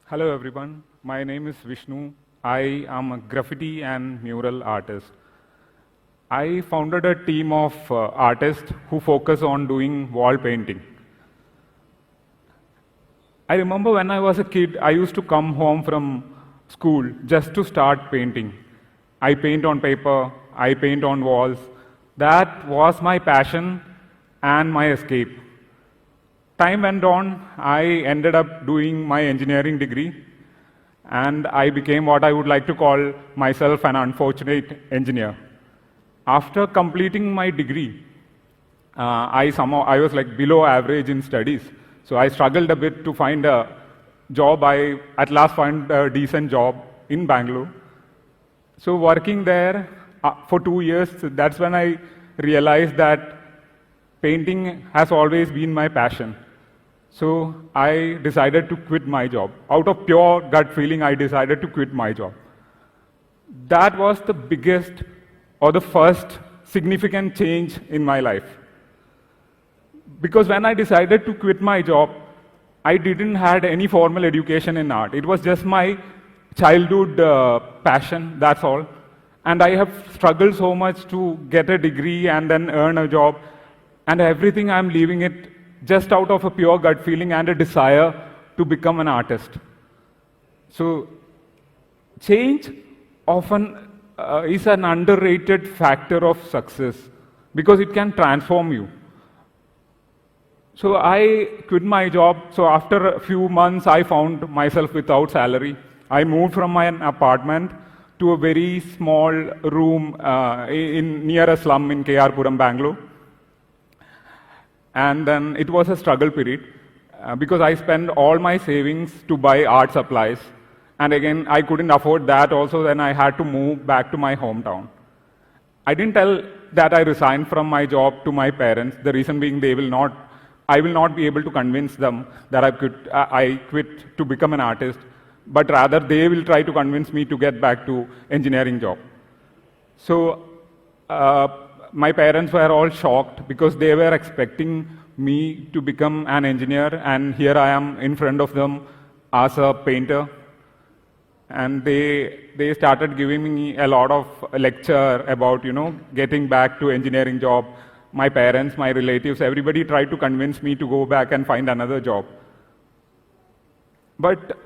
Hello everyone, my name is Vishnu. I am a graffiti and mural artist. I founded a team of artists who focus on doing wall painting. I remember when I was a kid, I used to come home from school just to start painting. I paint on paper, I paint on walls. That was my passion and my escape. Time went on, I ended up doing my engineering degree, and I became what I would like to call myself an unfortunate engineer. After completing my degree, I was like below average in studies, so I struggled a bit to find a job. I at last found a decent job in Bangalore. So working there for 2 years, that's when I realized that painting has always been my passion. So I decided to quit my job. Out of pure gut feeling, I decided to quit my job. That was the biggest or the first significant change in my life. Because when I decided to quit my job, I didn't have any formal education in art. It was just my childhood passion, that's all. And I have struggled so much to get a degree and then earn a job. And everything I'm leaving it just out of a pure gut feeling and a desire to become an artist. So change often is an underrated factor of success because it can transform you. So I quit my job. So after a few months, I found myself without salary. I moved from my apartment to a very small room near a slum in KR Puram, Bangalore. And then it was a struggle period because I spent all my savings to buy art supplies. And again, I couldn't afford that also, then I had to move back to my hometown. I didn't tell that I resigned from my job to my parents, the reason being I will not be able to convince them that I quit to become an artist, but rather they will try to convince me to get back to engineering job. So my parents were all shocked because they were expecting me to become an engineer, and here I am in front of them as a painter. And they started giving me a lot of lecture about, getting back to engineering job. My parents, my relatives, everybody tried to convince me to go back and find another job. But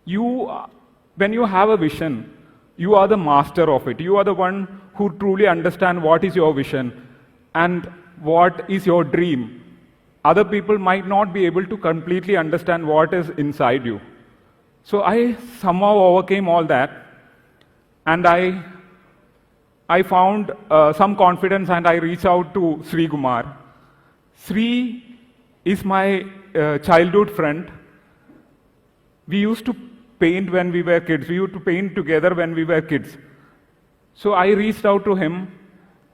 when you have a vision, you are the master of it. You are the one who truly understands what is your vision and what is your dream. Other people might not be able to completely understand what is inside you. So I somehow overcame all that, and I found some confidence, and I reached out to Sri Kumar. Sri is my childhood friend. We used to paint when we were kids. We used to paint together when we were kids. So I reached out to him,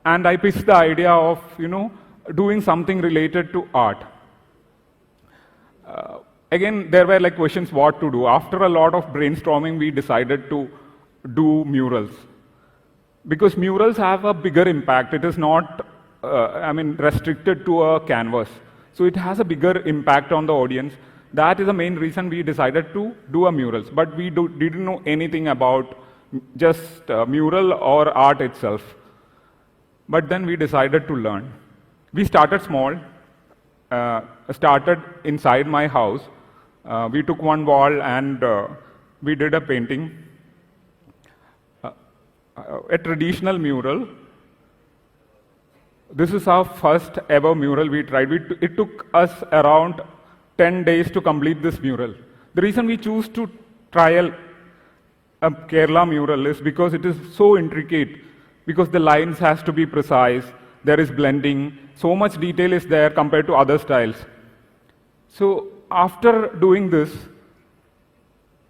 and I pitched the idea of, doing something related to art. Again, there were like questions what to do. After a lot of brainstorming, we decided to do murals. Because murals have a bigger impact. It is not, restricted to a canvas. So it has a bigger impact on the audience. That is the main reason we decided to do a murals. But we didn't know anything about just mural or art itself. But then we decided to learn. We started small, started inside my house. We took one wall and we did a painting, a traditional mural. This is our first ever mural we tried. It took us around 10 days to complete this mural. The reason we choose to trial a Kerala mural is because it is so intricate, because the lines has to be precise, there is blending, so much detail is there compared to other styles. So after doing this,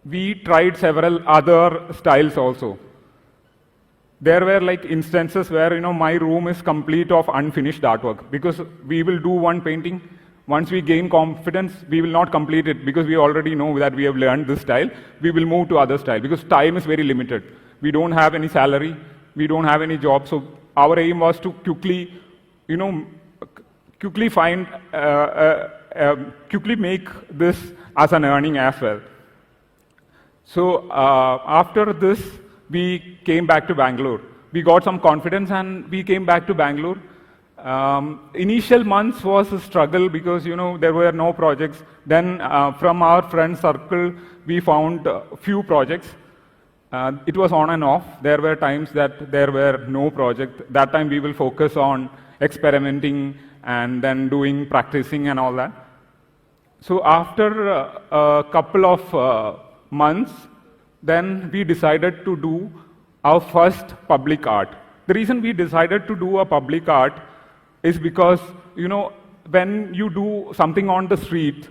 we tried several other styles also. There were like instances where, my room is complete of unfinished artwork, because we will do one painting. Once we gain confidence, we will not complete it because we already know that we have learned this style. We will move to other style because time is very limited. We don't have any salary. We don't have any job. So our aim was to quickly find quickly make this as an earning as well. So after this, we came back to Bangalore. We got some confidence and we came back to Bangalore. Initial months was a struggle because there were no projects. Then from our friend circle, we found a few projects. It was on and off. There were times that there were no project. That time we will focus on experimenting and then doing practicing and all that. So after a couple of months, then we decided to do our first public art. The reason we decided to do a public art is because, when you do something on the street,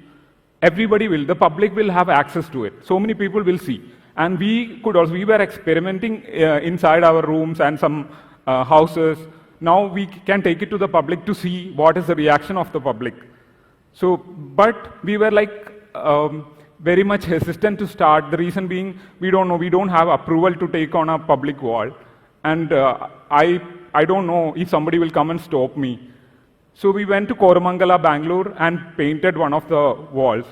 the public will have access to it. So many people will see. And we were experimenting inside our rooms and some houses. Now we can take it to the public to see what is the reaction of the public. So, but we were very much hesitant to start. The reason being, we don't have approval to take on a public wall. And I don't know if somebody will come and stop me. So we went to Koramangala, Bangalore, and painted one of the walls.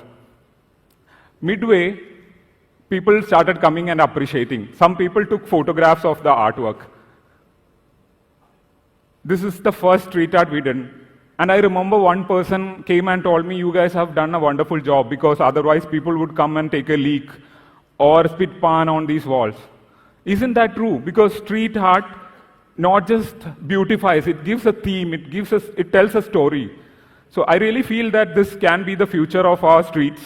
Midway, people started coming and appreciating. Some people took photographs of the artwork. This is the first street art we did. And I remember one person came and told me, you guys have done a wonderful job, because otherwise people would come and take a leak or spit pan on these walls. Isn't that true? Because street art not just beautifies, it gives a theme, it tells a story. So I really feel that this can be the future of our streets.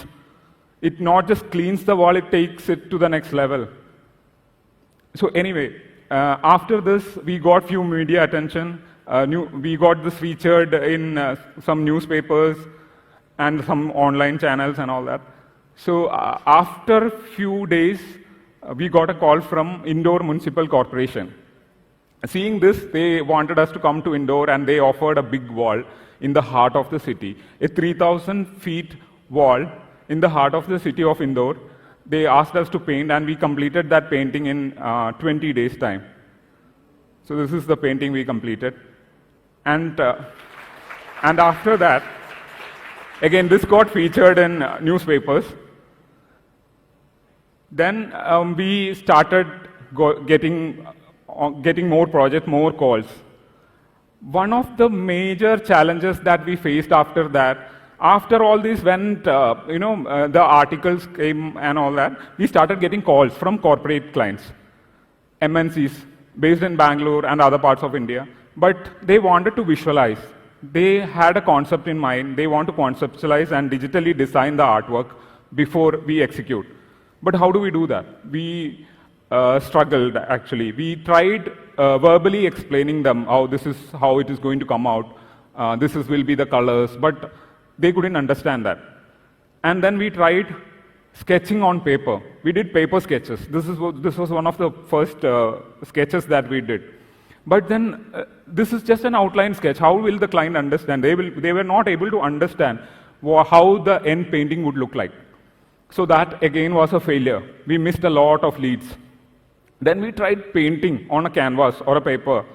It not just cleans the wall, it takes it to the next level. So anyway, after this, we got few media attention. We got this featured in some newspapers and some online channels and all that. So after few days, we got a call from Indore Municipal Corporation. Seeing this, they wanted us to come to Indore, and they offered a big wall in the heart of the city, a 3,000 feet wall in the heart of the city of Indore. They asked us to paint, and we completed that painting in 20 days' time. So this is the painting we completed. And after that, again, this got featured in newspapers. Then we started getting more projects, more calls. One of the major challenges that we faced after that, after all this went, the articles came and all that, we started getting calls from corporate clients, MNCs, based in Bangalore and other parts of India. But they wanted to visualize. They had a concept in mind. They want to conceptualize and digitally design the artwork before we execute. But how do we do that? We struggled, actually. We tried verbally explaining them, how this is how it is going to come out. Will be the colors. But they couldn't understand that. And then we tried sketching on paper. We did paper sketches. This was one of the first sketches that we did. But then this is just an outline sketch. How will the client understand? They were not able to understand how the end painting would look like. So that again was a failure. We missed a lot of leads. Then we tried painting on a canvas or a paper.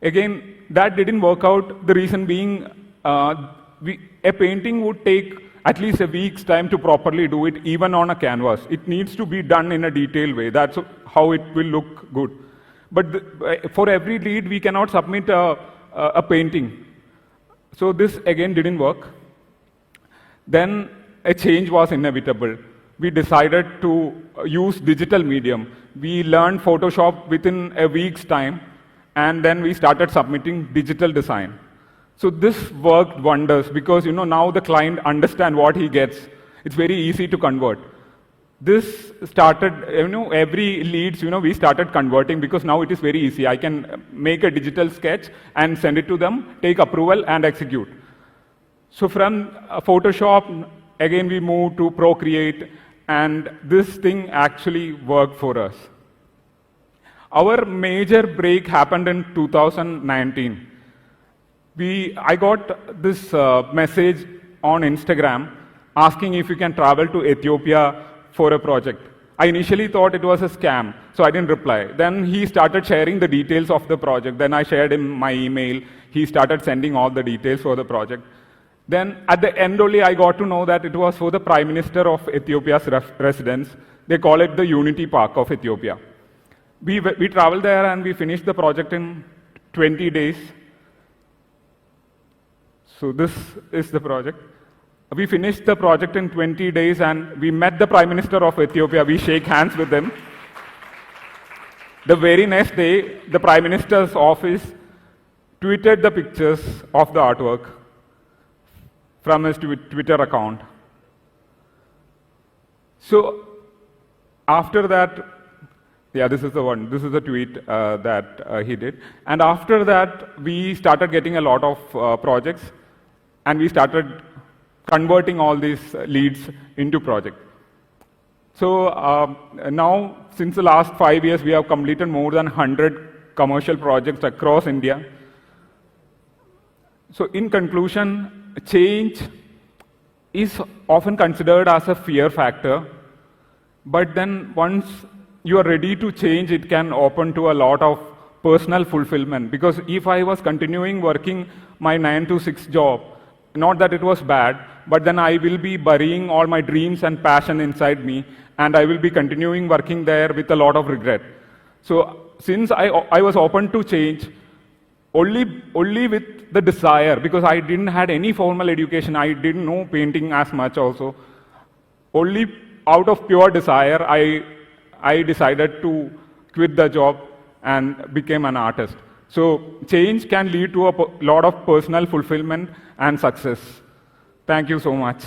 Again, that didn't work out. The reason being, a painting would take at least a week's time to properly do it, even on a canvas. It needs to be done in a detailed way. That's how it will look good. But for every lead, we cannot submit a painting. So this again didn't work. Then a change was inevitable. We decided to use digital medium. We learned Photoshop within a week's time, and then we started submitting digital design. So this worked wonders because now the client understands what he gets. It's very easy to convert. This started, every leads, we started converting because now it is very easy. I can make a digital sketch and send it to them, take approval and execute. So from Photoshop, again we moved to Procreate, and this thing actually worked for us. Our major break happened in 2019. I got this message on Instagram asking if we can travel to Ethiopia for a project. I initially thought it was a scam, so I didn't reply. Then he started sharing the details of the project. Then I shared him my email. He started sending all the details for the project. Then at the end only, I got to know that it was for the Prime Minister of Ethiopia's residence. They call it the Unity Park of Ethiopia. We traveled there and we finished the project in 20 days. So this is the project. We finished the project in 20 days and we met the Prime Minister of Ethiopia. We shake hands with them. The very next day, the Prime Minister's office tweeted the pictures of the artwork from his Twitter account. So after that, yeah, this is the one. This is the tweet that he did. And after that, we started getting a lot of projects and we started converting all these leads into projects. So now, since the last 5 years, we have completed more than 100 commercial projects across India. So in conclusion, change is often considered as a fear factor, but then once you are ready to change, it can open to a lot of personal fulfillment. Because if I was continuing working my 9 to 6 job, not that it was bad, but then I will be burying all my dreams and passion inside me, and I will be continuing working there with a lot of regret. So since I was open to change, only with the desire, because I didn't had any formal education, I didn't know painting as much also. Only out of pure desire, I decided to quit the job and became an artist. So change can lead to a lot of personal fulfillment and success. Thank you so much.